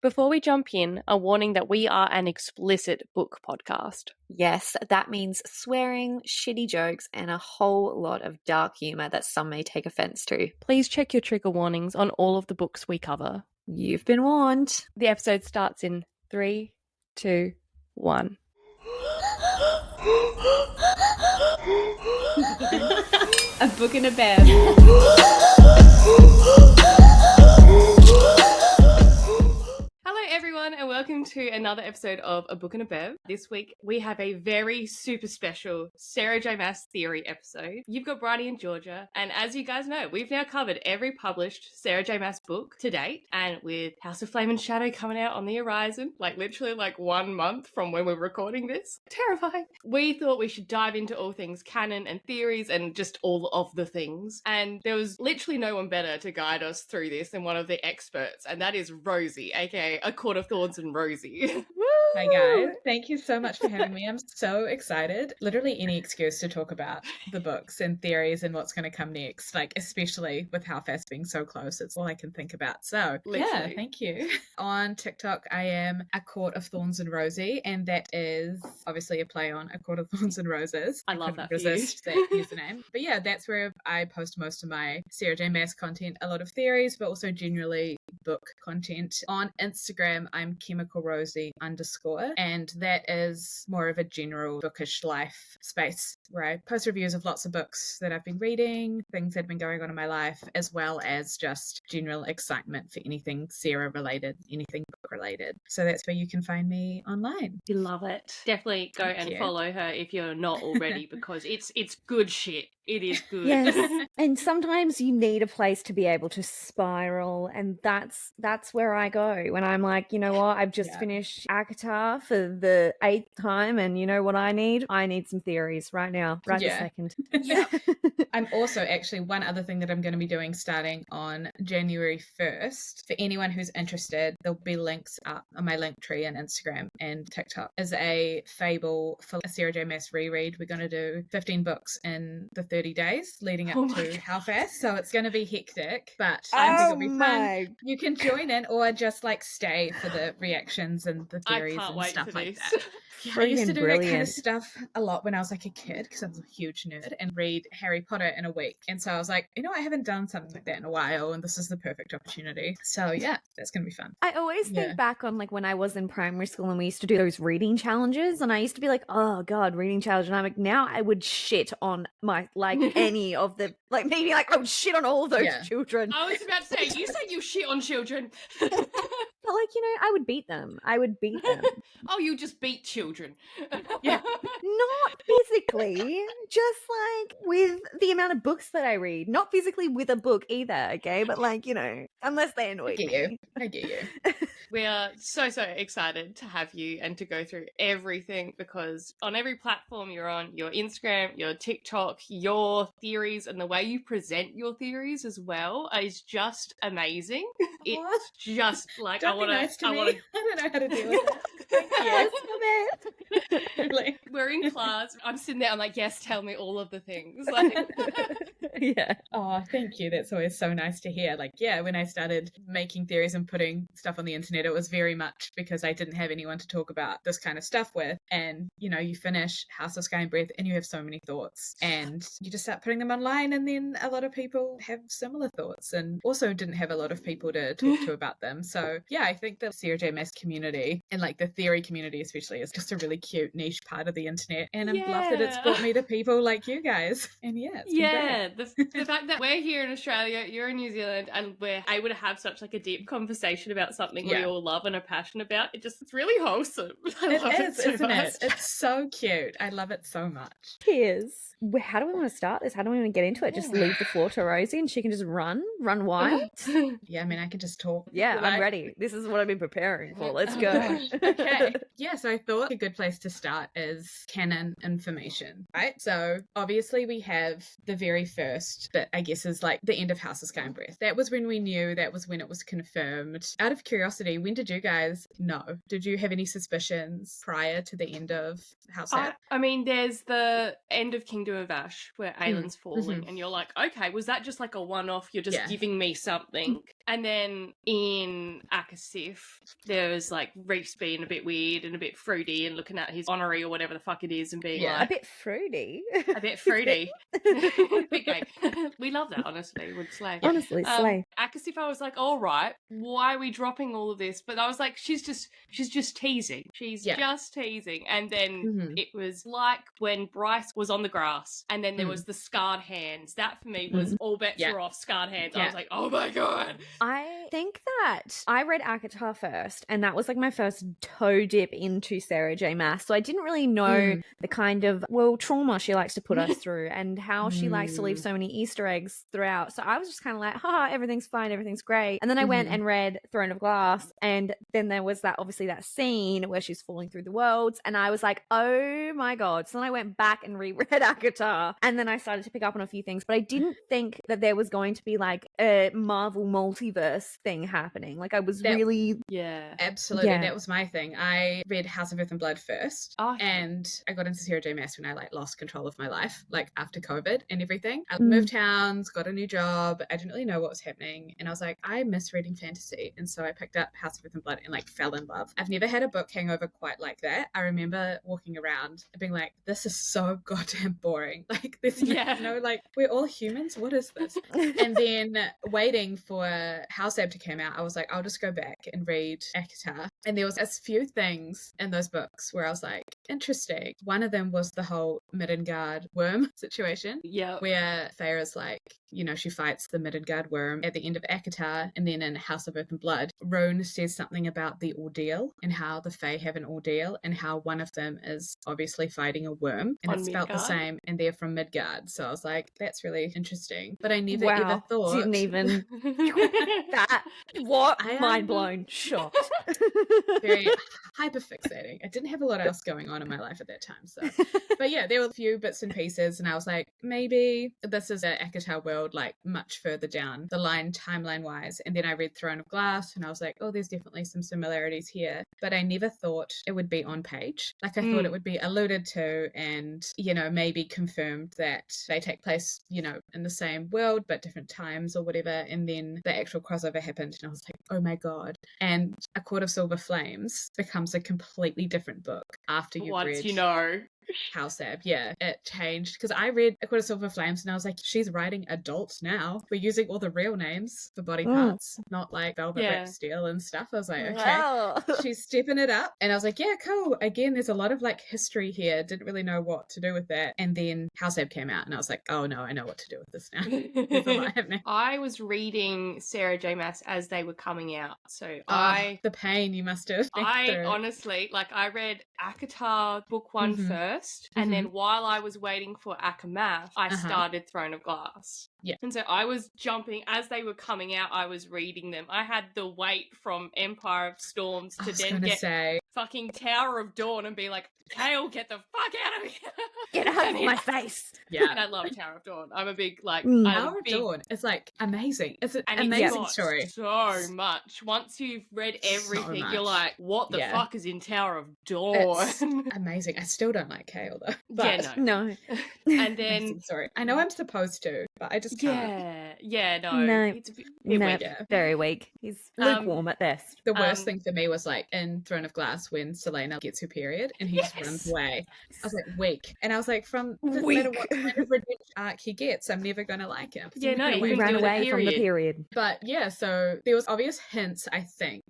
Before we jump in, a warning that we are an explicit book podcast. Yes, that means swearing, shitty jokes, and a whole lot of dark humour that some may take offence to. Please check your trigger warnings on all of the books we cover. You've been warned. The episode starts in 3, 2, 1. A book and a bev. Hello everyone and welcome to another episode of A Book and a Bev. This week we have a very super special Sarah J. Maas theory episode. You've got Bridie and Georgia, and as you guys know, we've now covered every published Sarah J. Maas book to date, and with House of Flame and Shadow coming out on the horizon, literally 1 month from when we're recording this. Terrifying. We thought we should dive into all things canon and theories and just all of the things, and there was literally no one better to guide us through this than one of the experts, and that is Rosie, aka A Courtofthornsandrosie. Hi guys, thank you so much for having me. I'm so excited. Literally any excuse to talk about the books and theories and what's going to come next, especially with HOFAS being so close. It's all I can think about. So yeah, thank you. On TikTok, I am A Court of Thorns and Rosie, and that is obviously a play on A Court of Thorns and Roses. I love that. Resist that username. But yeah, that's where I post most of my Sarah J. Maas content, a lot of theories, but also generally book content. On Instagram, I'm Chemical Rosie _, and that is more of a general bookish life space where I post reviews of lots of books that I've been reading, things that have been going on in my life, as well as just general excitement for anything Sarah related, anything book related. So that's where you can find me online. We love it. Definitely go and follow her if you're not already, because it's good shit. It is good. Yes. And sometimes you need a place to be able to spiral, and that's where I go when I'm like, you know what, I've just finished ACOTAR for the 8th time, and you know what I need? I need some theories right now, right this second. Yeah. I'm also actually one other thing that I'm going to be doing starting on January 1st. For anyone who's interested, there'll be links up on my link tree on Instagram and TikTok. Is a fable for a Sarah J. Maas reread. We're going to do 15 books in the 30 days leading up to HOFAS, so it's going to be hectic, but I think it'll be fun. You can join in or just stay for the reactions and the theories and stuff like that. I used to do that kind of stuff a lot when I was a kid because I was a huge nerd and read Harry Potter in a week, and so I was like, I haven't done something like that in a while, and this is the perfect opportunity. So yeah, that's gonna be fun. I always think back on when I was in primary school and we used to do those reading challenges, and I used to be like, oh god, reading challenge, and I'm like, now I would shit on my any of the maybe I would shit on all of those children. I was about to say, you said you shit on children. But I would beat them. Oh, you just beat children. Yeah. Not physically, just with the amount of books that I read. Not physically with a book either, okay? But unless they annoy me. I get you. We are so excited to have you and to go through everything, because on every platform you're on, your Instagram, your TikTok, your theories and the way you present your theories as well is just amazing. It's just I don't know how to deal with it. Yes. We're in class. I'm sitting there. I'm like, yes, tell me all of the things. Yeah. Oh, thank you. That's always so nice to hear. When I started making theories and putting stuff on the internet, it was very much because I didn't have anyone to talk about this kind of stuff with. And, you finish House of Sky and Breath and you have so many thoughts, and you just start putting them online, and then a lot of people have similar thoughts and also didn't have a lot of people to talk to about them. So yeah, I think the Sarah J. Maas community and the theory community especially is just a really cute niche part of the internet, and I'm glad that it's brought me to people like you guys. And the fact that we're here in Australia, you're in New Zealand, and we're able to have such a deep conversation about something we all love and are passionate about, it's really wholesome. I love it so isn't much. it? It's so cute. I love it so much. Cheers. How do we want to start this? How do we want to get into it? Just leave the floor to Rosie and she can just run wild? Yeah, I can just talk. Yeah, I'm ready. This is what I've been preparing for. Let's go. Okay. Yeah, so I thought a good place to start is canon information, right? So obviously we have the very first that I guess is the end of House of Sky and Breath. That was when we knew, that was when it was confirmed. Out of curiosity, when did you guys know? Did you have any suspicions prior to the end of House of there's the end of Kingdom of Ash where Aelin's falling, and you're like, okay, was that just a one-off? You're just giving me something. And then in Akasif, there was like Reese being a bit weird and a bit fruity and looking at his honorary or whatever the fuck it is and being Yeah. like A bit fruity. a bit fruity. Bit gay. We love that, honestly. Would slay. Honestly, slay. Akasif, I was like, all right, why are we dropping all of this? But I was like, she's just teasing. She's just teasing. And then it was like when Bryce was on the grass and then there was the scarred hands. That for me was all bets were off, scarred hands. I was like, oh my God. I think that I read Akatar first, and that was like my first toe dip into Sarah J. Maas. So I didn't really know the kind of, trauma she likes to put us through and how she likes to leave so many Easter eggs throughout. So I was just kind of like, everything's fine, everything's great. And then I went and read Throne of Glass, and then there was that, obviously, that scene where she's falling through the worlds, and I was like, oh my God. So then I went back and reread Akatar, and then I started to pick up on a few things, but I didn't think that there was going to be like a Marvel multiverse thing happening. Like I was Absolutely. That was my thing. I read House of Earth and Blood first, and I got into Sarah J. Maas when I like lost control of my life, like after COVID and everything. I moved towns, got a new job. I didn't really know what was happening, and I was like, I miss reading fantasy, and so I picked up House of Earth and Blood and like fell in love. I've never had a book hangover quite like that. I remember walking around and being like, this is so goddamn boring. Like there's no like, we're all humans. What is this? And then waiting for House Ab to come out, I was like, I'll just go back and read Akatar. And there was a few things in those books where I was like, interesting. One of them was the whole Midgard worm situation. Yeah. Where Feyre's like, she fights the Midgard worm at the end of Akatar, and then in House of Earth and Blood, Roan says something about the ordeal and how the Fae have an ordeal and how one of them is obviously fighting a worm and it's spelled the same and they're from Midgard. So I was like, that's really interesting. But I never ever thought. Didn't even that. What? Mind blown. Shocked. Very hyperfixating. I didn't have a lot else going on in my life at that time. So, but yeah, there were a few bits and pieces, and I was like, maybe this is an Akatar world, like much further down the line, timeline wise. And then I read Throne of Glass, and I was like, oh, there's definitely some similarities here. But I never thought it would be on page. Like I thought it would be alluded to, and maybe confirmed that they take place, in the same world but different times or whatever. And then the actual crossover happened, and I was like, oh my God. And A Court of Silver Flames becomes a completely different book after you've read House Ab. Yeah, it changed because I read A Court of Silver Flames and I was like, she's writing adult now. We're using all the real names for body parts, not like Velvet Wrapped Steel and stuff. I was like, okay, she's stepping it up. And I was like, yeah, cool. Again, there's a lot of like history here. Didn't really know what to do with that. And then House Ab came out and I was like, oh no, I know what to do with this now. There's a lot happening. I was reading Sarah J. Maas as they were coming out. So the pain you must have. Honestly, like I read Akatar book 1 first. And then while I was waiting for Akamath, I started Throne of Glass. Yeah. And so I was jumping, as they were coming out, I was reading them. I had the wait from Empire of Storms to then get fucking Tower of Dawn and be like, Kale, get the fuck out of here. Get out of my face. Yeah. And I love Tower of Dawn. I'm a big, like... Tower of Dawn is, like, amazing. It's an amazing story. So much. Once you've read everything, you're like, what the fuck is in Tower of Dawn? It's amazing. I still don't like Kale, though. But No. And then... Sorry. I know I'm supposed to, but I just can't. No. It's a bit weak. Very weak. He's lukewarm at best. The worst thing for me was like in Throne of Glass when Selena gets her period and he just runs away. I was like, weak. And I was like, from no matter what kind of redemption arc he gets, I'm never going to like him. He ran away from the period. But yeah, so there was obvious hints, I think,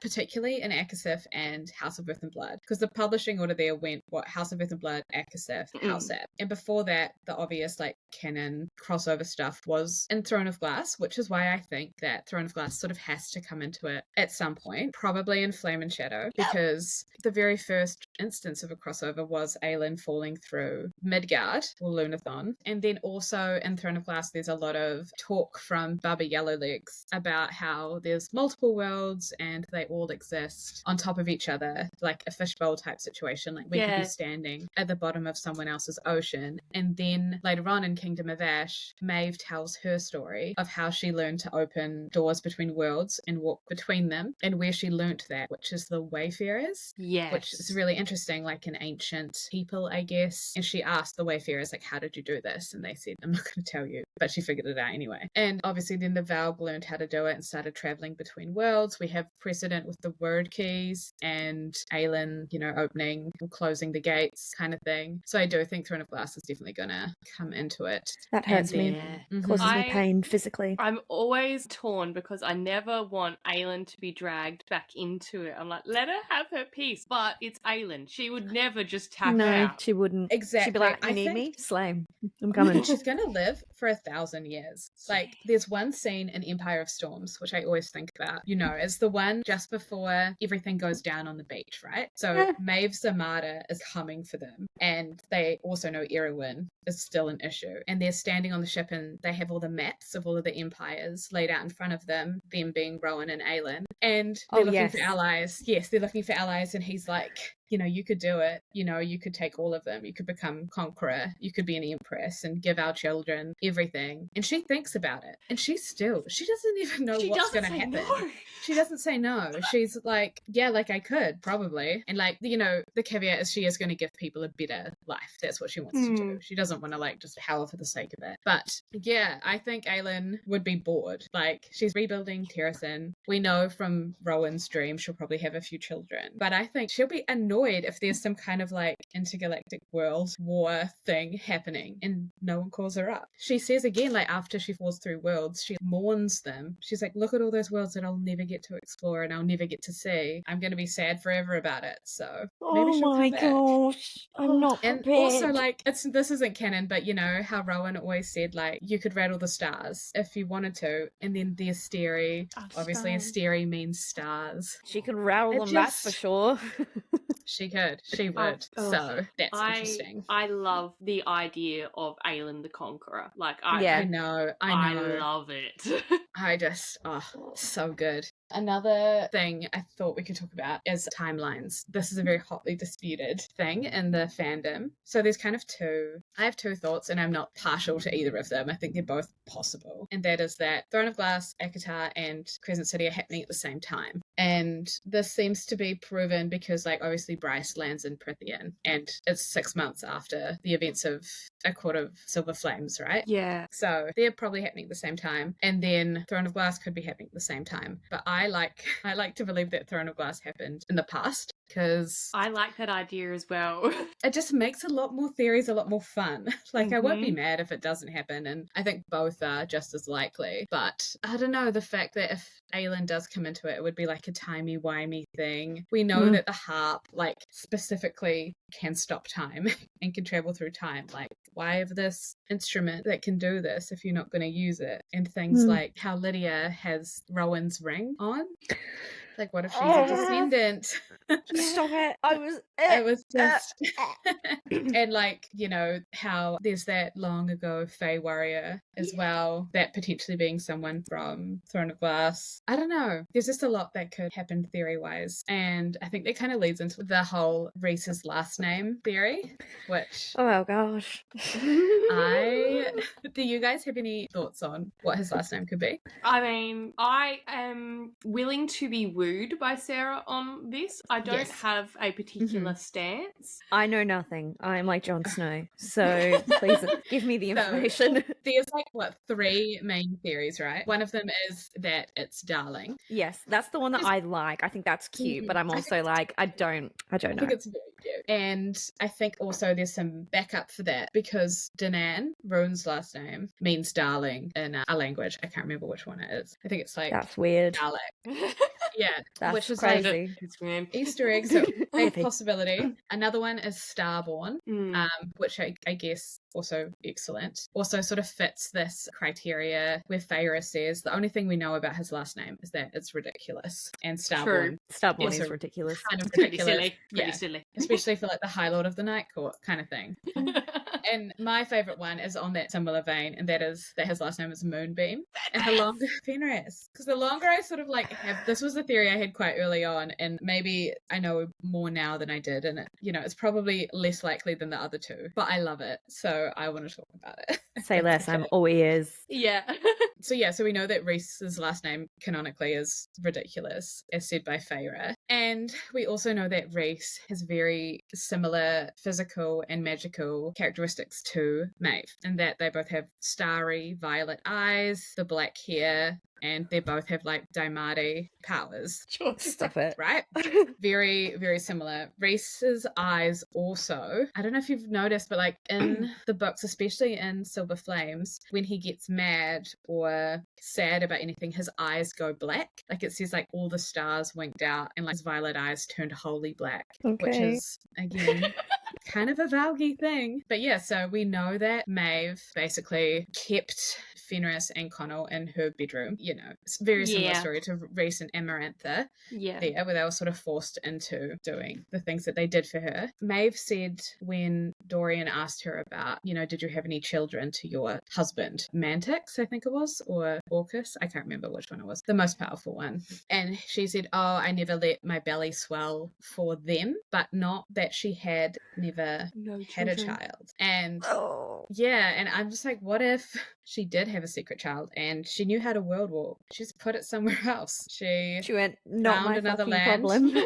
particularly in Akasif and House of Earth and Blood, because the publishing order there went House of Earth and Blood, Akasif, House Ab. And before that, the obvious like canon crossover stuff was in Throne of Glass, which is why I think that Throne of Glass sort of has to come into it at some point, probably in Flame and Shadow, because the very first instance of a crossover was Aelin falling through Midgard or Lunathon. And then also in Throne of Glass, there's a lot of talk from Baba Yellowlegs about how there's multiple worlds and they all exist on top of each other, like a fishbowl type situation. Like we could be standing at the bottom of someone else's ocean. And then later on in Kingdom of Ash, Maeve tells her story of how she learned to open doors between worlds and walk between them, and where she learnt that, which is the Wayfarers. Yes. Which is really interesting, like an ancient people, I guess. And she asked the Wayfarers, like, how did you do this? And they said, I'm not going to tell you, but she figured it out anyway. And obviously then the Valg learned how to do it and started traveling between worlds. We have precedent with the word keys and Aelin, opening or closing the gates kind of thing. So I do think Throne of Glass is definitely gonna come into it. That hurts And me. then- Causes me pain physically. I'm always torn because I never want Aelin to be dragged back into it. I'm like, let her have her piece. But it's Aelin. She would never just tap No, out. she wouldn't. Exactly. She'd be like, you need me? Slay. I'm coming. She's gonna live for 1,000 years. Like, there's one scene in Empire of Storms, which I always think about, it's the one just before everything goes down on the beach, right? So Maeve's Armada is coming for them, and they also know Erewhon is still an issue, and they're standing on the ship and they have all the maps of all of the empires laid out in front of them being Rowan and Aelin, and they're looking for allies. Yes, they're looking for allies, and he's like, you could do it. You could take all of them. You could become conqueror. You could be an empress and give our children everything. And she thinks about it. And she doesn't even know what's going to happen. No. She doesn't say no. She's like, yeah, like I could probably. And like, the caveat is she is going to give people a better life. That's what she wants to do. She doesn't want to like just power for the sake of it. But yeah, I think Aelin would be bored. Like, she's rebuilding Terrasen. We know from Rowan's dream she'll probably have a few children. But I think she'll be annoyed if there's some kind of like intergalactic world war thing happening and no one calls her up. She says again, like after she falls through worlds, she mourns them. She's like, look at all those worlds that I'll never get to explore and I'll never get to see. I'm going to be sad forever about it. So maybe she'll come back. Gosh, I'm not prepared. And also, like, this isn't canon, but how Rowan always said, like, you could rattle the stars if you wanted to, and then the Asteri, obviously Asteri means stars. She could rattle them, that's for sure. She could. She would. So that's interesting. I love the idea of Aelin the Conqueror. Like, I know. I love it. I just, so good. Another thing I thought we could talk about is timelines. This is a very hotly disputed thing in the fandom. So there's kind of I have two thoughts, and I'm not partial to either of them. I think they're both possible. And that is that Throne of Glass, ACOTAR, and Crescent City are happening at the same time. And this seems to be proven because, like, obviously Bryce lands in Prithian, and it's 6 months after the events of A Court of Silver Flames, right? Yeah. So they're probably happening at the same time. And then Throne of Glass could be happening at the same time. But I like to believe that Throne of Glass happened in the past, because I like that idea as well. It just makes a lot more theories a lot more fun. Like, I won't be mad if it doesn't happen, and I think both are just as likely. But I don't know, the fact that if Aelin does come into it, it would be like a timey-wimey thing. We know that the harp, like, specifically can stop time and can travel through time. Like, why have this instrument that can do this if you're not going to use it? And things like how Lydia has Rowan's ring on. Like, what if she's a descendant? Stop it. It was just and like, how there's that long ago Fae warrior as well, that potentially being someone from Throne of Glass. I don't know, there's just a lot that could happen theory wise, and I think that kind of leads into the whole Reese's last name theory, which gosh. Do you guys have any thoughts on what his last name could be? I mean, I am willing to be wooed by Sarah on this. I don't have a particular stance. I know nothing. I'm like Jon Snow. So please give me the information. So, there's like, 3 main theories, right? One of them is that it's Darling. Yes, that's the one that I like. I think that's cute, but I'm also like, I don't know. I think it's very cute. And I think also there's some backup for that, because Danan, Rowan's last name, means darling in a language. I can't remember which one it is. I think it's like... That's weird. Dalek. Yeah, that's which is crazy. Like Easter egg, so a possibility. Another one is Starborn, which I guess also excellent. Also sort of fits this criteria where Feyre says the only thing we know about his last name is that it's ridiculous. And Starborn. Starborn is ridiculous. Kind of Pretty ridiculous. silly. Especially for like the High Lord of the Night Court kind of thing. And my favourite one is on that similar vein, and that is that his last name is Moonbeam. And the longer Fenris. Because the longer I sort of like have, this was the theory I had quite early on, and maybe I know more now than I did, and it's probably less likely than the other two, but I love it, so I want to talk about it. Say less, I'm all ears. Yeah. So we know that Reese's last name canonically is ridiculous, as said by Feyre. And we also know that Reese has very similar physical and magical characteristics characteristics to Maeve, in that they both have starry violet eyes, the black hair, and they both have like Daimari powers. Stop it. Right? Very, very similar. Reese's eyes also, I don't know if you've noticed, but like in the books, especially in Silver Flames, when he gets mad or sad about anything, his eyes go black. Like it says like all the stars winked out and like his violet eyes turned wholly black, which is, again, kind of a Valgy thing. But yeah, so we know that Maeve basically kept Fenris and Connell in her bedroom. You know, it's a very similar story to Reese and Amarantha. Yeah. There, where they were sort of forced into doing the things that they did for her. Maeve said when Dorian asked her about, you know, did you have any children to your husband? Mantix, I think it was, or Orcus. I can't remember which one it was. The most powerful one. And she said, oh, I never let my belly swell for them, but not that she had never had a child. And yeah, and I'm just like, what if she did have a secret child and she knew how to world walk? She's put it somewhere else. She went, not found my another fucking land. problem.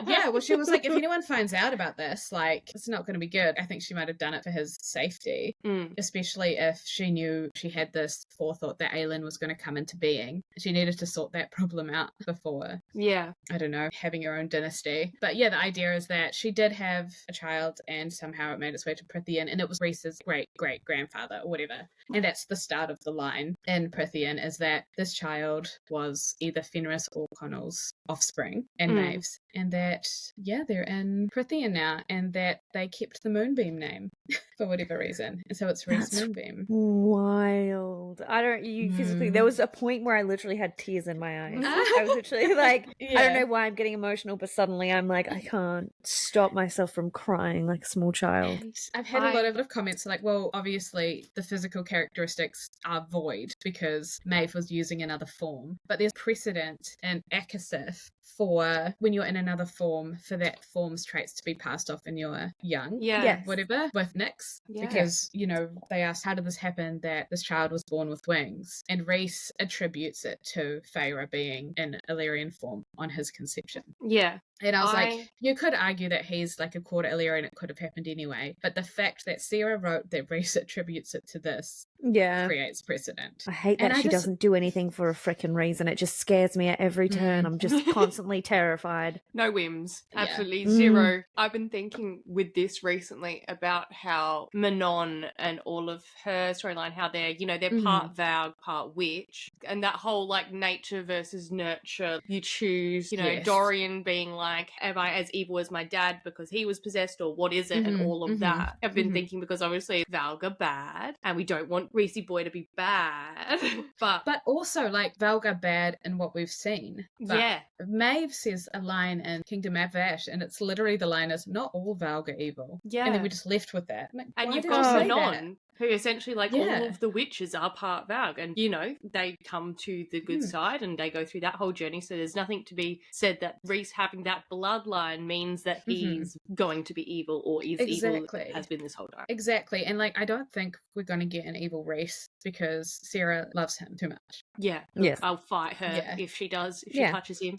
Yeah, well, she was like, if anyone finds out about this, like, it's not going to be good. I think she might have done it for his safety, especially if she knew she had this forethought that Aelin was going to come into being. She needed to sort that problem out before, I don't know, having her own dynasty. But yeah, the idea is that she did have a child and somehow it made its way to Prithian, and it was Reese's great-great-grandfather or whatever. And that's the start of the line in Prithian, is that this child was either Fenris or Connell's offspring and Maeve's, and that, yeah, they're in Prithian now, and that they kept the Moonbeam name for whatever reason. And so it's Reese Moonbeam. Wild. Physically, there was a point where I literally had tears in my eyes. I was literally like, I don't know why I'm getting emotional, but suddenly I'm like, I can't stop myself from crying like a small child. And I've had a lot of comments like, well, obviously the physical characteristics are void because Maeve was using another form, but there's precedent in Akasith for when you're in another form for that form's traits to be passed off when you're young, whatever, with Nyx, because, you know, they asked, how did this happen that this child was born with wings? And Reese attributes it to Feyre being in Illyrian form on his conception. Yeah. And I was like, you could argue that he's like a quarter Illyrian, it could have happened anyway. But the fact that Sarah wrote that Reese attributes it to this creates precedent. I hate that she doesn't do anything for a frickin' reason. It just scares me at every turn. I'm just constantly terrified. No whims. Absolutely zero. I've been thinking with this recently about how Manon and all of her storyline, how they're, you know, they're part Valg, part witch. And that whole like nature versus nurture, you choose, you know, Dorian being like, am I as evil as my dad because he was possessed, or what is it, and all of that. I've been thinking because obviously Valg are bad and we don't want Reese boy to be bad. but also like Valg are bad in what we've seen. But Maeve says a line in Kingdom of Ash, and it's literally the line is, not all Valg are evil. Yeah. And then we're just left with that. Like, and you've got Manon, who essentially, like, all of the witches are part Valg, and, you know, they come to the good side and they go through that whole journey, so there's nothing to be said that Reese having that bloodline means that he's going to be evil, or is evil, has been this whole time. Exactly, and, like, I don't think we're going to get an evil Reese because Sarah loves him too much. Yeah. Yes. I'll fight her if she does, if she touches him.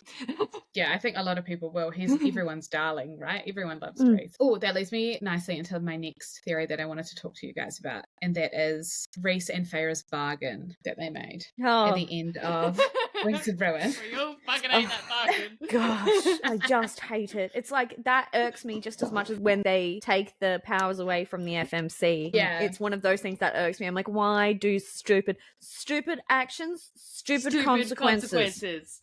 Yeah, I think a lot of people will. He's everyone's darling, right? Everyone loves Reese. Oh, that leads me nicely into my next theory that I wanted to talk to you guys about. And that is Reese and Feyre's bargain that they made at the end of Wings of Ruin. You'll fucking hate that bargain. Gosh, I just hate it. It's like, that irks me just as much as when they take the powers away from the FMC. Yeah. It's one of those things that irks me. I'm like, why do stupid actions, stupid consequences.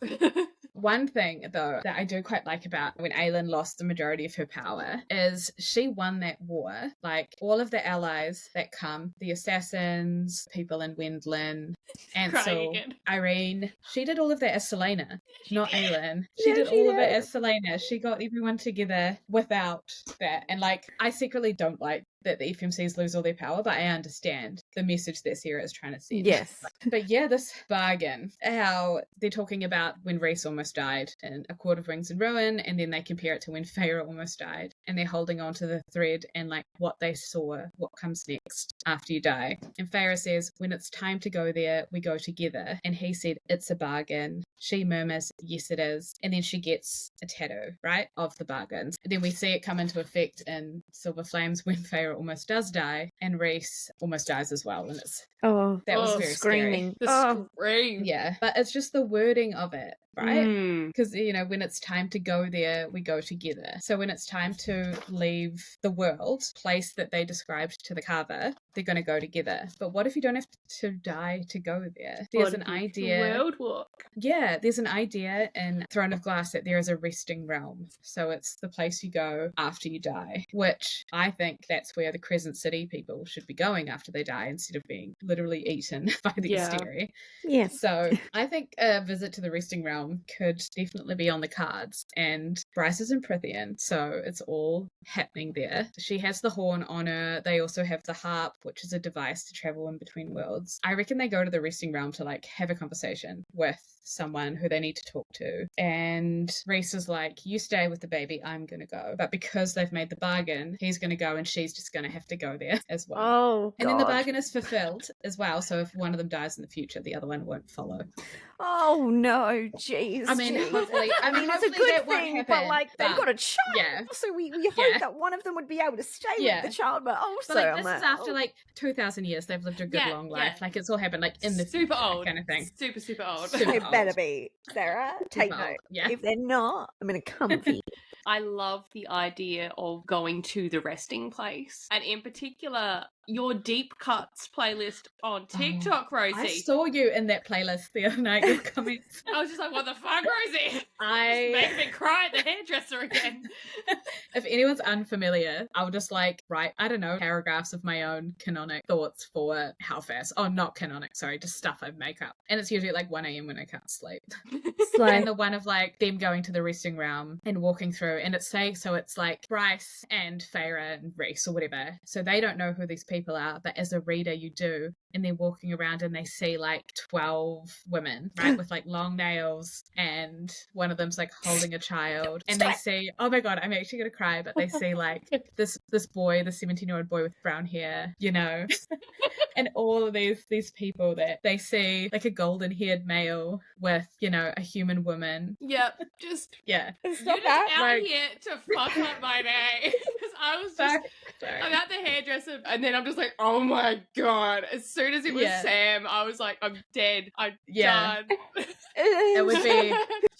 One thing, though, that I do quite like about when Aelin lost the majority of her power is she won that war. Like, all of the allies that come, the assassins, people in Wendlin, Ansel, Irene, she did all of that as Selena, not Aelin. She did all of it as Selena. She got everyone together without that. And, like, I secretly don't like that the FMCs lose all their power, but I understand the message that Sarah is trying to send. Yes. But yeah, this bargain, how they're talking about when Reese almost died in A Court of Wings and Ruin, and then they compare it to when Feyre almost died, and they're holding on to the thread and like what they saw, what comes next after you die. And Feyre says, when it's time to go there, we go together. And he said, it's a bargain. She murmurs, yes, it is. And then she gets a tattoo, right, of the bargains. Then we see it come into effect in Silver Flames when Feyre almost does die, and Rhys almost dies as well. And that was very screaming. The scream. Yeah, but it's just the wording of it, right? Because, when it's time to go there, we go together. So when it's time to leave the world, place that they described to the carver, they're going to go together. But what if you don't have to die to go there? There's an idea. World walk. Yeah, there's an idea in Throne of Glass that there is a resting realm. So it's the place you go after you die, which I think that's where the Crescent City people should be going after they die instead of being literally eaten by the Asteri. Yes. So I think a visit to the resting realm could definitely be on the cards. And Bryce is in Prithian, so it's all happening there. She has the horn on her. They also have the harp, which is a device to travel in between worlds. I reckon they go to the resting realm to have a conversation with someone who they need to talk to. And Rhys is like, you stay with the baby, I'm gonna go. But because they've made the bargain, he's gonna go and she's just gonna have to go there as well. Oh, and then the bargain is fulfilled as well. So if one of them dies in the future, the other one won't follow. Oh no, jeez. I mean, hopefully, it's a good thing, but they've got a child, yeah. so we hope that one of them would be able to stay with the child. But also, this is after 2,000 years. They've lived a good long life. It's all happened in the super future, old kind of thing. Super old. It better be, Sarah. Take note. Yeah. If they're not, I'm gonna come for you. I love the idea of going to the resting place, and in particular, your deep cuts playlist on TikTok, Rosie. I saw you in that playlist the other night. Your comments. I was just like, "What the fuck, Rosie?" Just make me cry at the hairdresser again. If anyone's unfamiliar, I'll just write, I don't know, paragraphs of my own canonic thoughts for HOFAS. Oh, not canonic, sorry, just stuff I make up. And it's usually 1 a.m. when I can't sleep. And the one of them going to the resting realm and walking through, and it's Bryce and Feyre and Rhys or whatever. So they don't know who these people are, but as a reader you do. And they're walking around and they see 12 women, right, with long nails, and one of them's holding a child, and they see, oh my god, I'm actually gonna cry, but they see this boy, the 17-year-old boy with brown hair, and all of these people that they see, a golden haired male with a human woman. Yep, just yeah. You're just out here to fuck up my day. Because I was just I'm at the hairdresser, and then I'm just like, oh my god. As soon as it was Sam, I was like, I'm dead. I'm done. It would be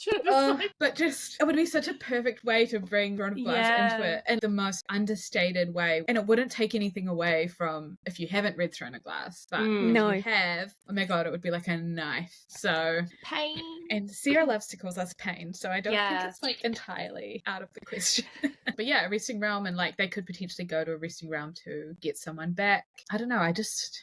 it would be such a perfect way to bring Throne of Glass into it in the most understated way. And it wouldn't take anything away from if you haven't read Throne of Glass. But if you have, oh my god, it would be like a knife. So pain. And Sarah loves to cause us pain, so I don't think it's entirely out of the question. But yeah, a resting realm, and they could potentially go to a resting realm to get someone back. I don't know,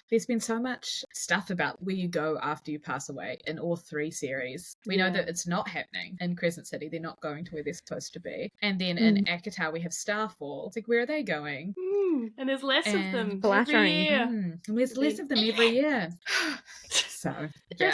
there's been so much stuff about where you go after you pass away in all 3 series. We know that it's not happening in Crescent City. They're not going to where they're supposed to be. And then in Akatar we have Starfall. It's where are they going? And there's less of them flattering. every year. And there's less of them every year. So They're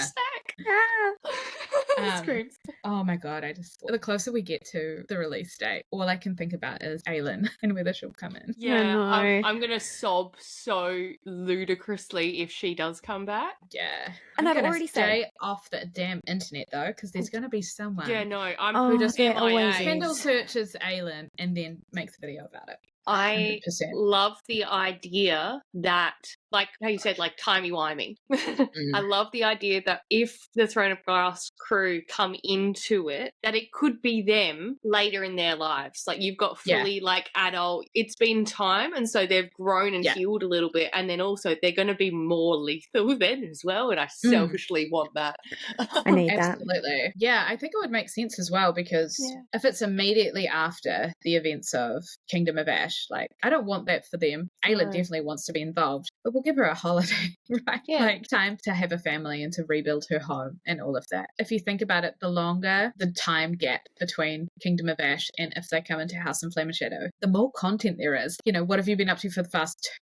yeah. Screams. Oh my god, the closer we get to the release date, all I can think about is Aelin and whether she'll come in. Yeah, I'm gonna sob so ludicrously if she does come back. Yeah. And I'm I've gonna already stay said off the damn internet though, because there's gonna be someone who just there always is. Kendall searches Aelin and then makes a video about it. I 100%. love the idea that, how you said, timey-wimey. I love the idea that if the Throne of Glass crew come into it, that it could be them later in their lives. You've got fully, adult, it's been time, and so they've grown and healed a little bit, and then also they're going to be more lethal then as well, and I selfishly want that. I need that. Absolutely. Yeah, I think it would make sense as well, because if it's immediately after the events of Kingdom of Ash, I don't want that for them. Aelin definitely wants to be involved, but we'll give her a holiday, right? Yeah. Time to have a family and to rebuild her home and all of that. If you think about it, the longer the time gap between Kingdom of Ash and if they come into House and Flame and Shadow, the more content there is. What have you been up to for the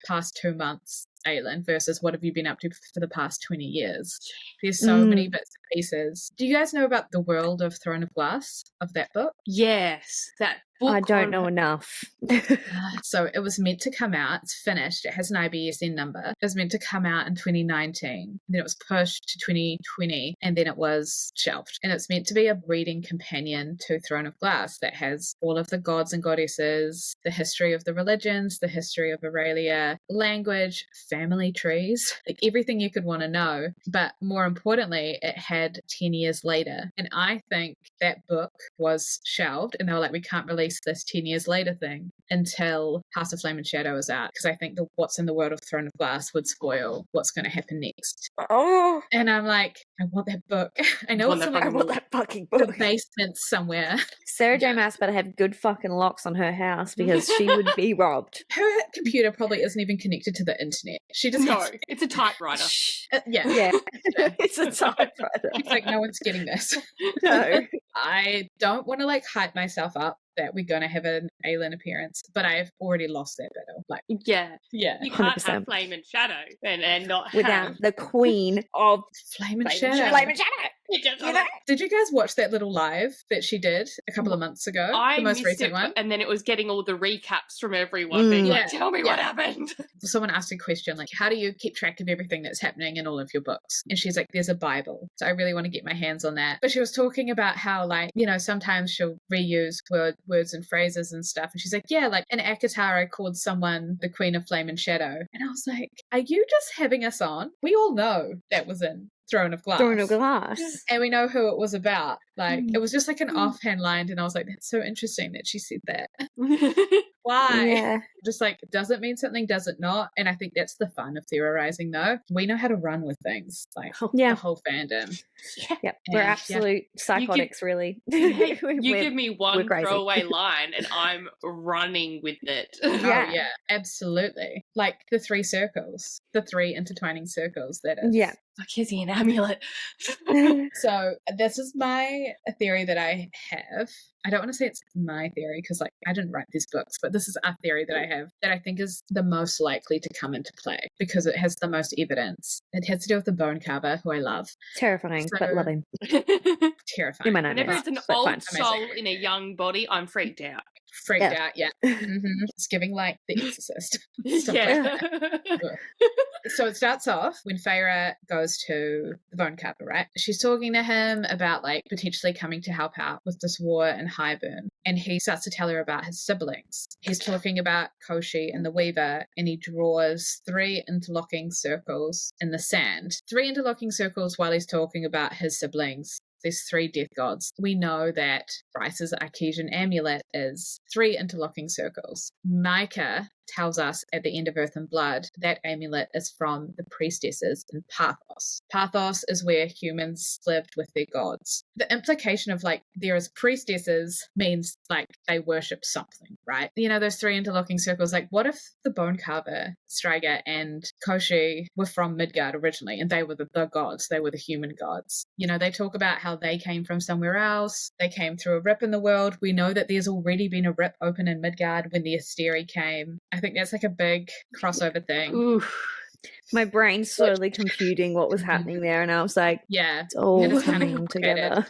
past 2 months? Aelin, versus what have you been up to for the past 20 years? There's so many bits and pieces. Do you guys know about the world of Throne of Glass, of that book? Yes, that I don't know enough. So it was meant to come out. It's finished. It has an IBSN number. It was meant to come out in 2019. Then it was pushed to 2020, and then it was shelved. And it's meant to be a reading companion to Throne of Glass that has all of the gods and goddesses, the history of the religions, the history of Aurelia, language, family trees, like everything you could want to know. But more importantly, it had 10 years later. And I think that book was shelved, and they were like, we can't release this 10 years later thing until House of Flame and Shadow is out, because I think the What's in the World of Throne of Glass would spoil what's going to happen next. Oh, And I'm like, I want that book. I know it's I want that fucking the book. basement somewhere. Sarah J. Maas better have good fucking locks on her house because she would be robbed. Her computer probably isn't even connected to the internet. She just No, has, it's a typewriter. yeah. Yeah, it's a typewriter. It's like, no one's getting this. No. I don't want to like hype myself up that we're going to have an alien appearance, but I've already lost that battle. Like, Yeah. yeah. You can't 100%. have Flame and Shadow and not Without have the queen of Flame and Flame and Shadow. Flame and Shadow. You know? Did you guys watch that little live that she did a couple of months ago? I the most missed recent it, one? and then it was getting all the recaps from everyone being like, Yeah. tell me what Yeah. happened. Someone asked a question like, how do you keep track of everything that's happening in all of your books? And she's like, there's a Bible. So I really want to get my hands on that. But she was talking about how, like, you know, sometimes she'll reuse words and phrases and stuff. And she's like, yeah, like in Akatara called someone the Queen of Flame and Shadow. And I was like, are you just having us on? We all know that was in Throne of Glass. Throne of Glass. And we know who it was about. Like, it was just like an offhand line. And I was like, that's so interesting that she said that. Why? Yeah. Just like, does it mean something? Does it not? And I think that's the fun of theorizing, though. We know how to run with things, like Yeah. the whole fandom. Yep. We're And, absolute psychotics, really. You We're- give me we're one crazy. throwaway line and I'm running with it. Oh, Yeah. yeah, absolutely. Like the 3 circles, the 3 intertwining circles, that is. Yeah. Like, here's an amulet. So this is my theory that I have. I don't want to say it's my theory because, like, I didn't write these books, but this is a theory that I have that I think is the most likely to come into play because it has the most evidence. It has to do with the bone carver, who I love. Terrifying, but So- love him. Terrifying. In my nightmares. Whenever it's an but old fine. soul in a young body, I'm freaked out. Freaked Yeah. out, yeah. It's giving like The Exorcist. Stuff like Yeah. So it starts off when Feyre goes to the bone carver, right? She's talking to him about like potentially coming to help out with this war in Highburn. And he starts to tell her about his siblings. He's talking about Koshi and the Weaver, and he draws 3 interlocking circles in the sand. 3 interlocking circles while he's talking about his siblings. There's 3 death gods. We know that Bryce's Archesian amulet is 3 interlocking circles. Micah tells us at the end of Earth and Blood that amulet is from the priestesses in Pathos. Pathos is where humans lived with their gods. The implication of like there is priestesses means like they worship something, right? You know, those 3 interlocking circles. Like, what if the bone carver, Striga, and Koshi were from Midgard originally, and they were the gods? They were the human gods. You know, they talk about how they came from somewhere else. They came through a rip in the world. We know that there's already been a rip open in Midgard when the Asteri came. I think that's like a big crossover thing. Oof. My brain's slowly computing what was happening there, and I was like, Yeah. it's all It is kinda coming together.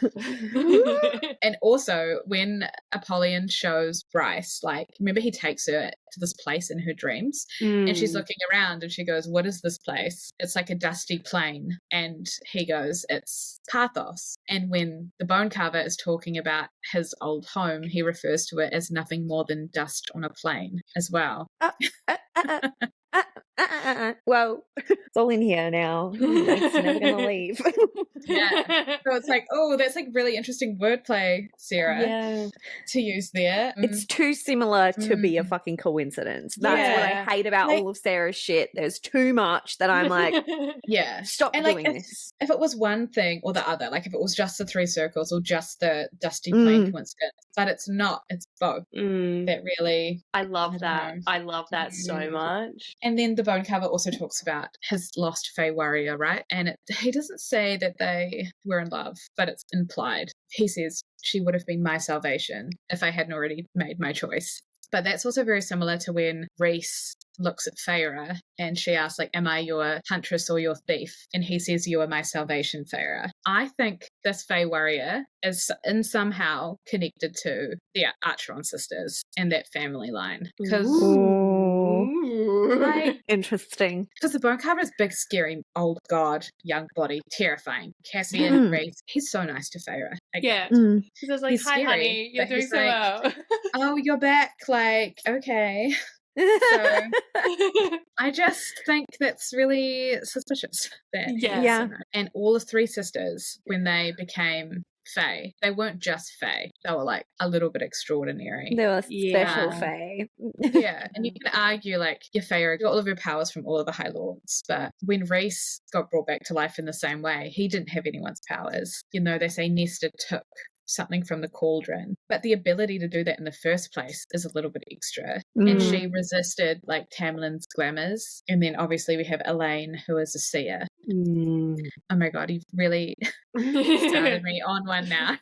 And also, when Apollyon shows Bryce, like, remember he takes her to this place in her dreams, and she's looking around and she goes, what is this place? It's like a dusty plain. And he goes, it's Pathos. And when the bone carver is talking about his old home, he refers to it as nothing more than dust on a plain as well. Well, it's all in here now. It's never gonna leave. Yeah. So it's like, oh, that's like really interesting wordplay, Sarah, Yeah. to use there. It's too similar to be a fucking coincidence. That's what Yeah. I hate about Like- all of Sarah's shit. There's too much that I'm like, Yeah. stop And like, doing this. if it was one thing or the other, like if it was just the 3 circles or just the dusty plain coincidence, but it's not, it's both. That really, I I love don't that. know. I love that so much. and then the bone carver also talks about his lost Fey warrior, right? And he doesn't say that they were in love, but it's implied. He says, she would have been my salvation if I hadn't already made my choice. But that's also very similar to when Reese looks at Feyre and she asks, like, am I your huntress or your thief? And he says, you are my salvation, Feyre. I think this Fey warrior is in somehow connected to the Archeron sisters and that family line. Because Interesting. the Bone Carver is big, scary, old god, young body, terrifying. Cassian, Reese, he's so nice to Feyre. Yeah. Mm. Because I was like, He's hi, scary, honey, you're but doing he's so like, well. oh, you're back. Like, okay. So I just think that's really suspicious. That Yeah. And all the three sisters, when they became Fae, they weren't just Fae. They were like a little bit extraordinary. They were special Yeah. Fae. Yeah, and you can argue like your Fae got all of your powers from all of the High Lords, but when Reese got brought back to life in the same way, he didn't have anyone's powers. You know, they say Nesta took something from the cauldron, but the ability to do that in the first place is a little bit extra. And she resisted like Tamlin's glamours, and then obviously we have Elaine, who is a seer. Oh my god, you've really started me on one now.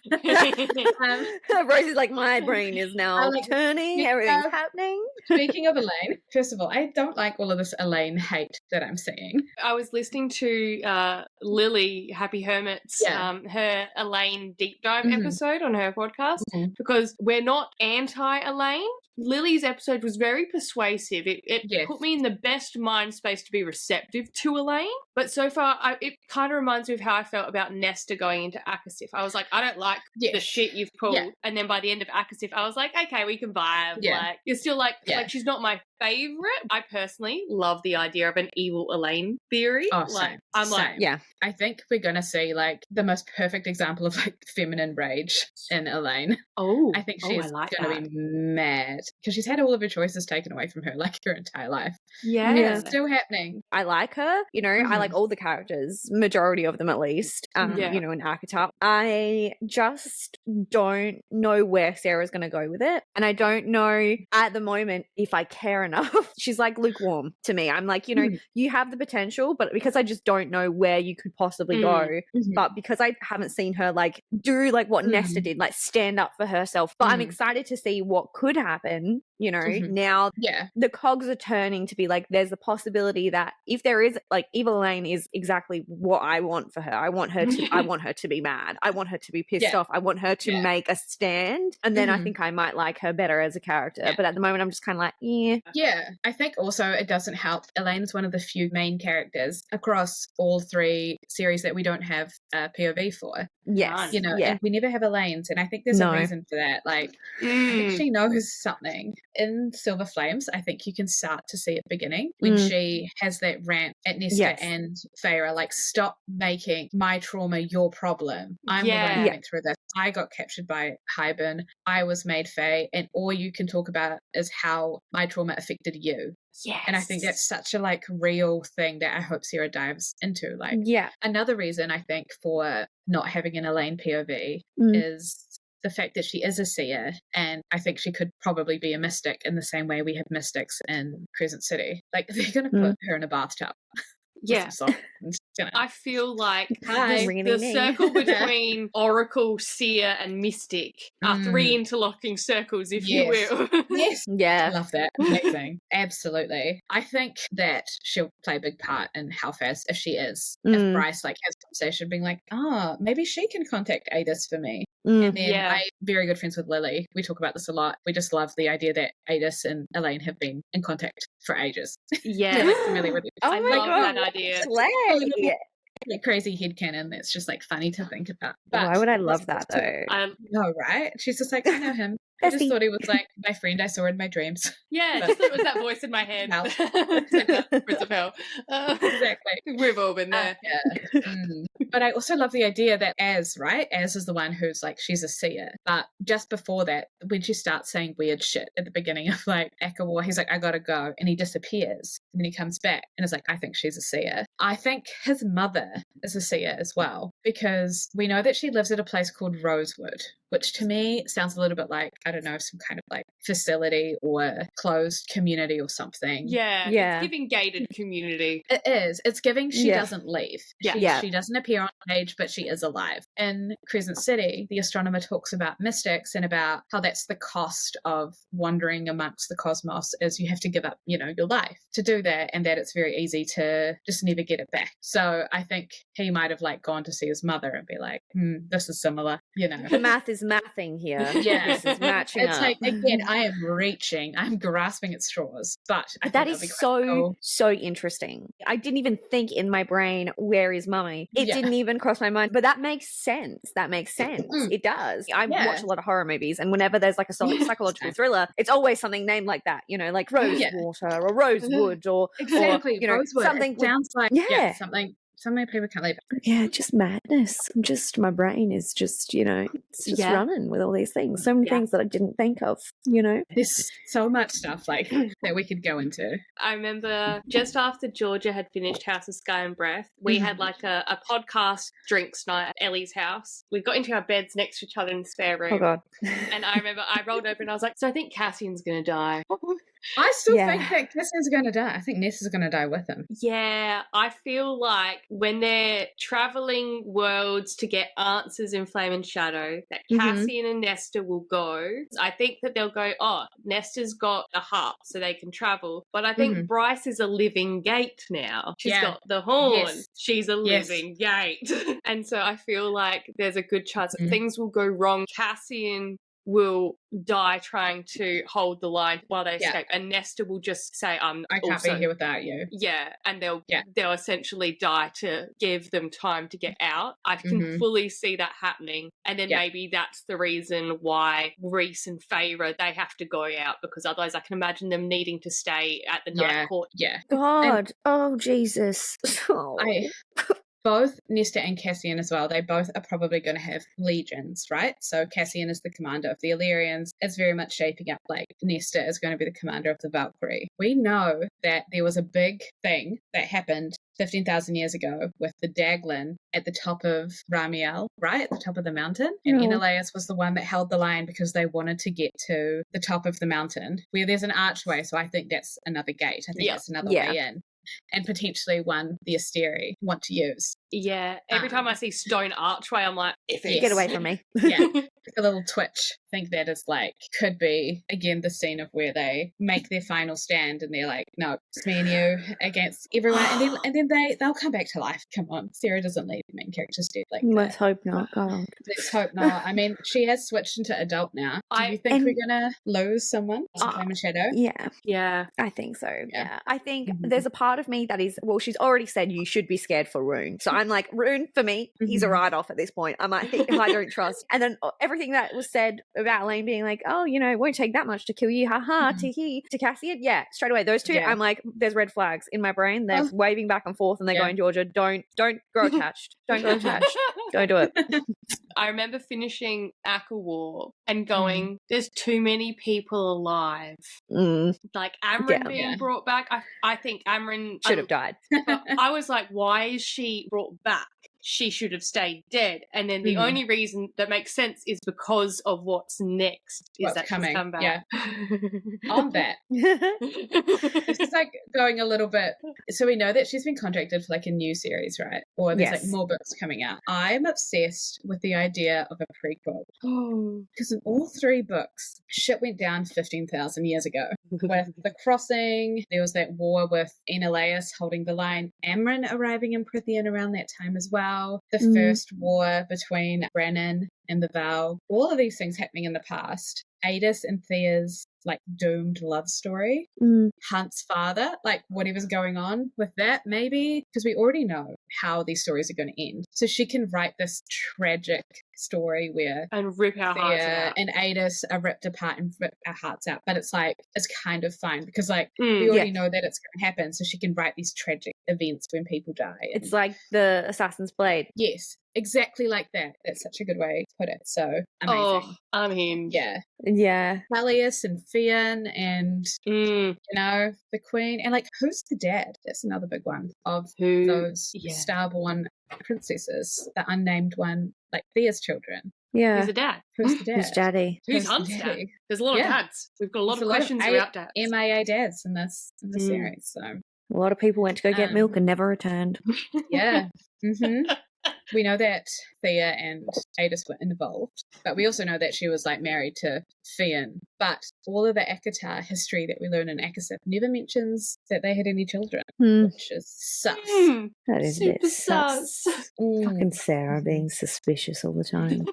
Rosie's like, my brain is now turning, everything's happening. Speaking of Elaine, first of all, I don't like all of this Elaine hate that I'm seeing. I was listening to Lily Happy Hermit's her Elaine deep dive episode on her podcast, because we're not anti-Elaine. Lily's episode was very persuasive. It put me in the best mind space to be receptive to Elaine. But so far, it kind of reminds me of how I felt about Nesta going into Akasif. I was like, I don't like the shit you've pulled. Yeah. And then by the end of Akasif, I was like, okay, we can vibe. Yeah. Like, you're still like she's not my favorite. I personally love the idea of an evil Elaine theory. Oh, like, same. I think we're gonna see like the most perfect example of like feminine rage in Elaine. Oh, I think she's gonna be mad because she's had all of her choices taken away from her like her entire life. Yeah, it's still happening. I like her. You know, I like all the characters, majority of them at least. You know, in Archetype. I just don't know where Sarah's gonna go with it, and I don't know at the moment if I care enough. She's like lukewarm to me. I'm like, you know, you have the potential, but because I just don't know where you could possibly go, but because I haven't seen her like do like what Nesta did, like stand up for herself, but I'm excited to see what could happen. You know, now the cogs are turning to be like, there's a possibility that if there is like Evil Elaine is exactly what I want for her. I want her to be mad. I want her to be pissed off. I want her to make a stand. And then I think I might like her better as a character. But at the moment I'm just kind of like, Yeah. I think also it doesn't help. Elaine is one of the few main characters across all three series that we don't have POV for. Yes. You know, and we never have Elaine's, and I think there's a reason for that. Like, I think she knows something. In Silver Flames, I think you can start to see it beginning when she has that rant at Nesta and Feyre, like, stop making my trauma your problem. I'm the one who went through this. I got captured by Hybern. I was made Fae, and all you can talk about is how my trauma affected you. Yes. And I think that's such a like real thing that I hope Sarah dives into. Like, another reason I think for not having an Elaine POV is the fact that she is a seer, and I think she could probably be a mystic in the same way we have mystics in Crescent City. Like, they're going to put her in a bathtub. Yeah. I feel like the circle between Oracle, Seer, and Mystic are three interlocking circles, if you will. I love that. Amazing. Absolutely. I think that she'll play a big part in HOFAS if she is. If Bryce like has a conversation being like, maybe she can contact Adis for me. And then I'm very good friends with Lily. We talk about this a lot. We just love the idea that Adis and Elaine have been in contact for ages. Yeah. Like, familiar with it. I love that idea. Like crazy headcanon that's just like funny to think about. But why would I love that though? No, right? She's just like, I know him. I just thought he was like my friend I saw in my dreams. Yeah, just thought it was that voice in my head. Prince of Hell. Exactly. We've all been there. But I also love the idea that Az is the one who's like, she's a seer. But just before that, when she starts saying weird shit at the beginning of like Aka War, he's like, I gotta go. And he disappears. And then he comes back and is like, I think she's a seer. I think his mother is a seer as well, because we know that she lives at a place called Rosewood, which to me sounds a little bit like I don't know, some kind of like facility or closed community or something. Yeah. Yeah. It's giving gated community. It is. It's giving she Yeah. doesn't leave. Yeah. She doesn't appear on stage, but she is alive. In Crescent City, the astronomer talks about mystics and about how that's the cost of wandering amongst the cosmos is you have to give up, you know, your life to do that, and that it's very easy to just never get it back. So I think he might have like gone to see his mother and be like, this is similar, you know. The math is mathing here. Yeah. This is matching It's up. like, again, I am reaching, I'm grasping at straws, but I think That that'll be is quite cool. so interesting. I didn't even think in my brain, where is mummy? It Yeah. didn't even cross my mind, but that makes sense. That makes sense. It does. I Yeah. watch a lot of horror movies, and whenever there's like a psychological thriller, it's always something named like that, you know, like Rosewater or Rosewood or Exactly. or, you know, Rosewood. something It sounds like something people can't leave. yeah, just madness. Just my brain is just, you know, it's just running with all these things. So many things that I didn't think of, you know. There's so much stuff like that we could go into. I remember just after Georgia had finished House of Sky and Breath, we had like a podcast drinks night at Ellie's house. We got into our beds next to each other in the spare room. Oh God. And I remember I rolled over and I was like, so I think Cassian's going to die. I still think that Cassian's going to die. I think Ness is going to die with him. Yeah, I feel like when they're traveling worlds to get answers in Flame and Shadow, that Cassian and Nesta will go. I think that they'll go, oh, Nesta's got a harp so they can travel. But I think Bryce is a living gate now. She's got the horn. Yes. She's a living gate. And so I feel like there's a good chance that things will go wrong. Cassian will die trying to hold the line while they escape, and Nesta will just say, I can't be here without you. Yeah, and they'll essentially die to give them time to get out. I can fully see that happening, and then maybe that's the reason why Reese and Feyre, they have to go out, because otherwise I can imagine them needing to stay at the night court. Yeah. God. Oh, Jesus. Oh. Both Nesta and Cassian as well, they both are probably going to have legions, right? So Cassian is the commander of the Illyrians. It's very much shaping up like Nesta is going to be the commander of the Valkyrie. We know that there was a big thing that happened 15,000 years ago with the Daglin at the top of Ramiel, right? At the top of the mountain. And Enelaus was the one that held the line because they wanted to get to the top of the mountain where there's an archway. So I think that's another gate. I think that's another way in. And potentially one the Asteri want to use. Yeah. Every time I see stone archway, I'm like, get away from me. Yeah. A little twitch. I think that is like, could be, again, the scene of where they make their final stand and they're like, no, it's me and you against everyone. And then they'll come back to life. Come on. Sarah doesn't leave the main characters dead like Let's that. hope not. God. Let's hope not. I mean, she has switched into adult now. Do you think we're going to lose someone to Flame and Shadow? Yeah. Yeah. I think so. Yeah. I think there's a part of me that is, well, she's already said you should be scared for Rune. So I'm like, Rune, for me, he's a write-off at this point. I'm like, I don't trust. And then everything that was said about Lane being like, oh, you know, it won't take that much to kill you. Haha, to Cassian. Yeah, straight away. Those two, I'm like, there's red flags in my brain. They're waving back and forth and they're going, Georgia, don't grow attached. Don't grow attached. Don't do it. I remember finishing Aqua War and going, there's too many people alive. Like Amryn being brought back. I think Amryn should have died. I was like, why is she brought back? She should have stayed dead. And then the only reason that makes sense is because of what's next. Is that she's come back. Yeah. On that. This is like going a little bit. So we know that she's been contracted for like a new series, right? Or there's like more books coming out. I'm obsessed with the idea of a prequel. Because in all three books, shit went down 15,000 years ago. With the crossing, there was that war with Enelaus holding the line, Amryn arriving in Prithian around that time as well. The first war between Brennan and the Val, all of these things happening in the past. Adis and Thea's like doomed love story. Hunt's father, like whatever's going on with that, maybe, because we already know how these stories are going to end. So she can write this tragic story where and rip our hearts out. And Adis are ripped apart and rip our hearts out. But it's like, it's kind of fine because like we already know that it's going to happen. So she can write these tragic events when people die. It's like the Assassin's Blade. Yes. Exactly like that. That's such a good way to put it. So amazing. Oh, unhinged. Yeah. Yeah. Peleus and Fian and, you know, the Queen. And like, who's the dad? That's another big one of those starborn princesses, the unnamed one, like Thea's children. Yeah. Who's the dad? Who's the dad? Who's daddy? Who's Who's the Hunt's dad? daddy? There's a lot of Yeah. dads. We've got a lot There's of questions about dads. MIA dads in this Mm. series. So A lot of people went to go get milk and never returned. yeah. We know that Thea and Adis were involved, but we also know that she was like married to Fionn. But all of the Akatar history that we learn in Akasip never mentions that they had any children, which is sus. That is a Super bit sus. Fucking Sarah being suspicious all the time.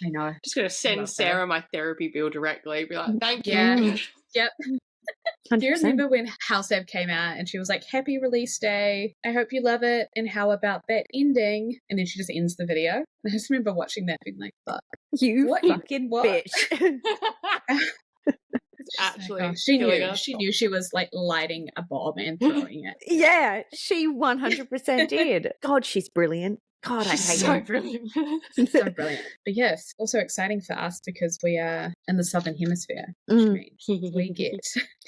I know. Just going to send Sarah my therapy bill directly. Be like, thank you. Yeah. Yep. 100%. Do you remember when House Ab came out and she was like, happy release day, I hope you love it, and how about that ending? And then she just ends the video. And I just remember watching that being like, fuck. You What? fucking What? bitch. It's actually Like, oh, she killing knew. us. She knew she was like lighting a bomb and throwing it. Yeah, she 100% did. God, she's brilliant. God, I hate She's so her. brilliant. So brilliant. But yes, also exciting for us because we are in the Southern Hemisphere, which Mm. means we get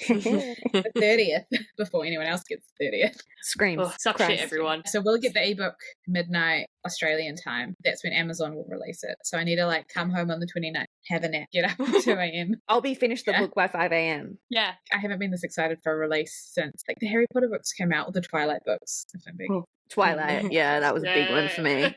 the 30th before anyone else gets the 30th. Screams. Oh, suck Christ. shit, everyone. So we'll get the ebook midnight Australian time. That's when Amazon will release it. So I need to like come home on the 29th, have a nap, get up at 2 a.m. I'll be finished the Yeah. book by 5 a.m. Yeah. I haven't been this excited for a release since like the Harry Potter books came out or the Twilight books, if I'm being Oh. Twilight. Yeah, that was a big one for me.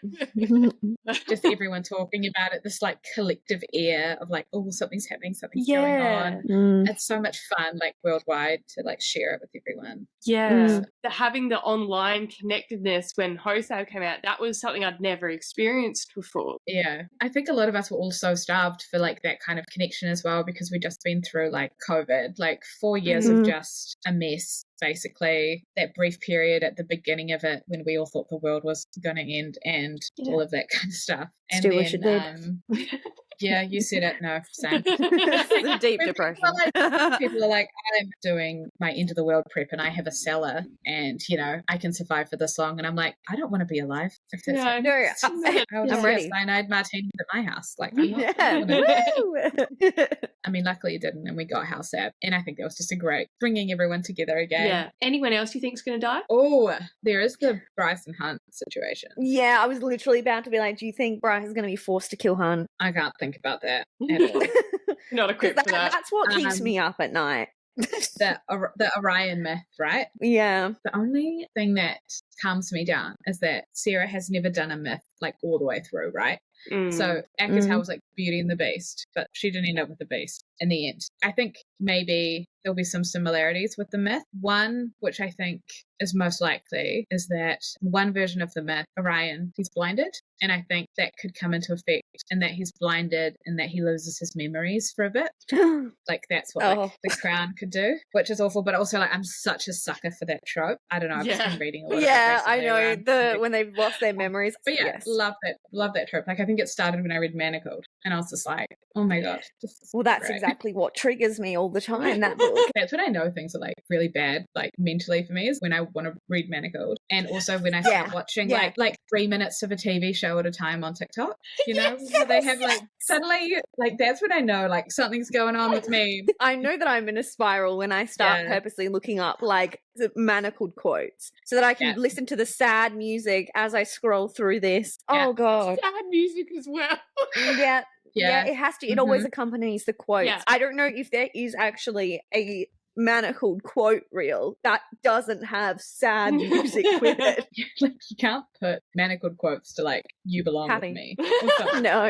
just everyone talking about it, this like collective air of like, oh, something's happening, something's going on. Mm. It's so much fun, like worldwide, to like share it with everyone. Yeah. Having the online connectedness when HOFAS came out, that was something I'd never experienced before. Yeah, I think a lot of us were also starved for like that kind of connection as well because we'd just been through like COVID, like 4 years of just a mess. Basically, that brief period at the beginning of it when we all thought the world was going to end and all of that kind of stuff. And Still wish it did. Yeah, you said it. No, same. It's a deep depression. People are like, I'm doing my end of the world prep and I have a cellar and, you know, I can survive for this long. And I'm like, I don't want to be alive. If that's Yeah, No, I'll I'm just ready. have cyanide martinis at my house. Like, I'm not, Yeah. Woo! I mean, luckily it didn't, and we got House App, and I think that was just a great bringing everyone together again. Yeah. Anyone else you think's going to die? Oh, there is the Bryce and Hunt situation. Yeah, I was literally about to be like, do you think Bryce is going to be forced to kill Hunt? I can't think about that at all. Not equipped for that. That's what keeps me up at night. the Orion myth, right? Yeah. The only thing that calms me down is that Sarah has never done a myth like all the way through, right? So Akatar was like Beauty and the Beast, but she didn't end up with the Beast in the end. I think maybe there'll be some similarities with the myth. One, which I think is most likely, is that one version of the myth, Orion, he's blinded. And I think that could come into effect in that he's blinded and that he loses his memories for a bit. Like that's what like, the crown could do, which is awful. But also like I'm such a sucker for that trope. I don't know. I've just been reading a lot. Yeah, about it I recently know around- when they've lost their memories. But yeah, Yes. love that trope. Like I think it started when I read Manacled, and I was just like, oh my god. This is Well, that's great. exactly what triggers me all the time. That book. That's when I know things are like really bad, like mentally for me, is when I want to read Manacled, and also when I start watching like 3 minutes of a TV show at a time on TikTok. You know, so they have like suddenly like that's when I know like something's going on with me. I know that I'm in a spiral when I start purposely looking up like the manacled quotes so that I can listen to the sad music as I scroll through this. Oh god. Sad music as well. Yeah. Yeah, it has to. It always accompanies the quotes. Yeah. I don't know if there is actually a manacled quote reel that doesn't have sad music with it. Like you can't put manacled quotes to like "You belong Happy. with me." or something. No,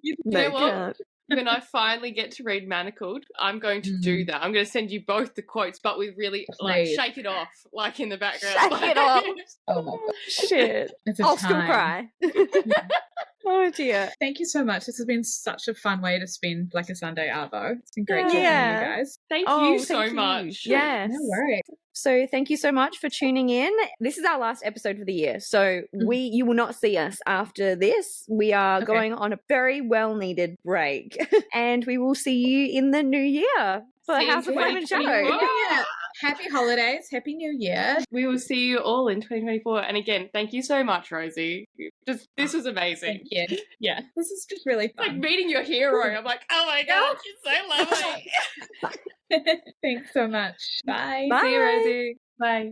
You no, know you what? can't. When I finally get to read Manacled, I'm going to do that. I'm going to send you both the quotes, but with really like Please. shake it off, like in the background. Shake it off. Oh my god, Shit. it's a I'll time. still cry. Oh dear. Thank you so much. This has been such a fun way to spend like a Sunday arvo. It's been great talking to you Yeah. guys. Thank Oh, you so thank you. much. Yes. No worries. So thank you so much for tuning in. This is our last episode for the year. So you will not see us after this. We are going on a very well needed break. And we will see you in the new year for See you in House of Flame and Shadow. 2024. Yeah. Happy holidays. Happy New Year. We will see you all in 2024. And again, thank you so much, Rosie. This was amazing. Thank you. Yeah. This is just really It's like fun. meeting your hero. I'm like, oh my god, you're so lovely. Thanks so much. Bye. Bye. See you, Rosie. Bye.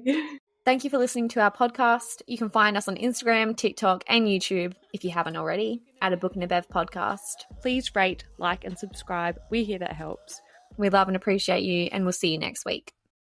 Thank you for listening to our podcast. You can find us on Instagram, TikTok, and YouTube, if you haven't already, at A Book and a Bev podcast. Please rate, like, and subscribe. We hear that helps. We love and appreciate you, and we'll see you next week.